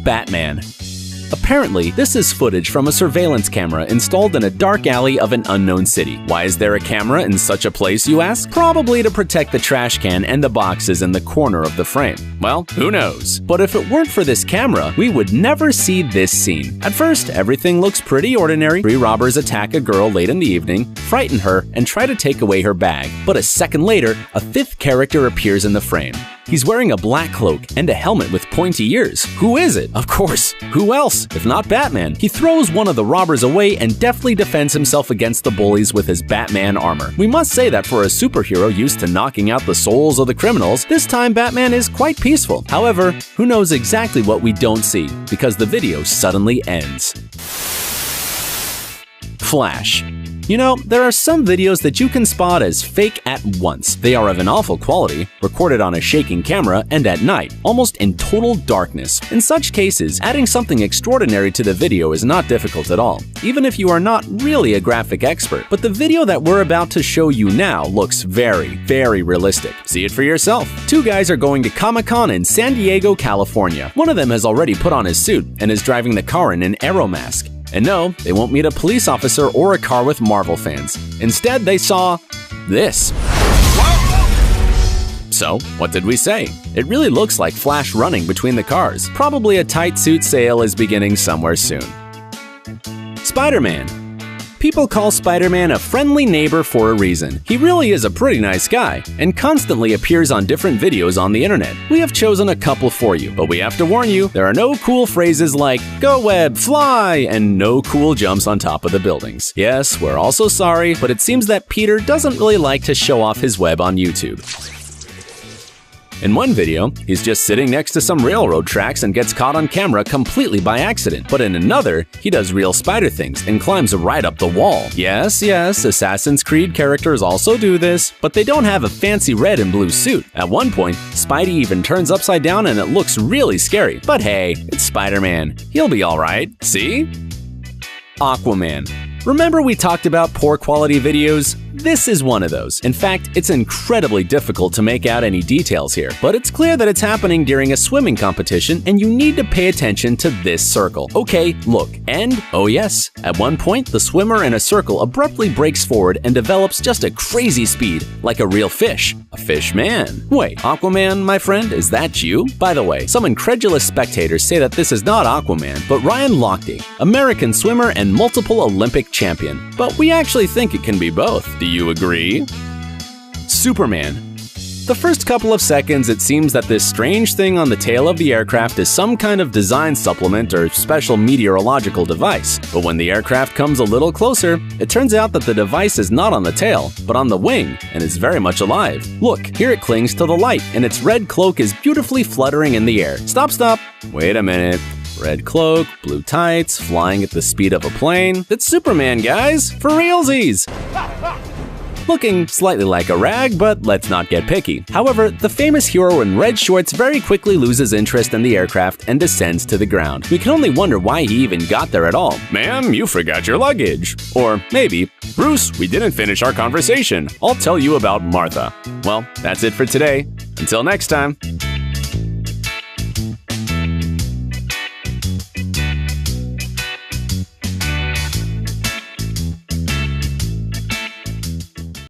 Batman. Apparently, this is footage from a surveillance camera installed in a dark alley of an unknown city. Why is there a camera in such a place, you ask? Probably to protect the trash can and the boxes in the corner of the frame. Well, who knows? But if it weren't for this camera, we would never see this scene. At first, everything looks pretty ordinary. 3 robbers attack a girl late in the evening, frighten her, and try to take away her bag. But a second later, a 5th character appears in the frame. He's wearing a black cloak and a helmet with pointy ears. Who is it? Of course, who else if not Batman? He throws one of the robbers away and deftly defends himself against the bullies with his Batman armor. We must say that for a superhero used to knocking out the souls of the criminals, this time Batman is quite peaceful. However, who knows exactly what we don't see, because the video suddenly ends. Flash. You know, there are some videos that you can spot as fake at once. They are of an awful quality, recorded on a shaking camera, and at night, almost in total darkness. In such cases, adding something extraordinary to the video is not difficult at all, even if you are not really a graphic expert. But the video that we're about to show you now looks very, very realistic. See it for yourself. 2 guys are going to Comic-Con in San Diego, California. One of them has already put on his suit and is driving the car in an aero mask. And no, they won't meet a police officer or a car with Marvel fans. Instead, they saw this. So, what did we say? It really looks like Flash running between the cars. Probably a tight suit sale is beginning somewhere soon. Spider-Man. People call Spider-Man a friendly neighbor for a reason. He really is a pretty nice guy, and constantly appears on different videos on the internet. We have chosen a couple for you, but we have to warn you, there are no cool phrases like "go web, fly," and no cool jumps on top of the buildings. Yes, we're also sorry, but it seems that Peter doesn't really like to show off his web on YouTube. In one video, he's just sitting next to some railroad tracks and gets caught on camera completely by accident. But in another, he does real spider things and climbs right up the wall. Yes, Assassin's Creed characters also do this, but they don't have a fancy red and blue suit. At one point, Spidey even turns upside down and it looks really scary. But hey, it's Spider-Man. He'll be alright. See? Aquaman. Remember we talked about poor quality videos? This is one of those. In fact, it's incredibly difficult to make out any details here, but it's clear that it's happening during a swimming competition and you need to pay attention to this circle. Okay, look, and oh yes, at one point the swimmer in a circle abruptly breaks forward and develops just a crazy speed, like a real fish. A fish man. Wait, Aquaman, my friend, is that you? By the way, some incredulous spectators say that this is not Aquaman, but Ryan Lochte, American swimmer and multiple Olympic champion. But we actually think it can be both. Do you agree? Superman. The first couple of seconds, it seems that this strange thing on the tail of the aircraft is some kind of design supplement or special meteorological device. But when the aircraft comes a little closer, it turns out that the device is not on the tail, but on the wing, and is very much alive. Look, here it clings to the light, and its red cloak is beautifully fluttering in the air. Stop. Wait a minute. Red cloak, blue tights, flying at the speed of a plane. It's Superman, guys! For realsies! Looking slightly like a rag, but let's not get picky. However, the famous hero in red shorts very quickly loses interest in the aircraft and descends to the ground. We can only wonder why he even got there at all. Ma'am, you forgot your luggage. Or maybe, Bruce, we didn't finish our conversation. I'll tell you about Martha. Well, that's it for today. Until next time.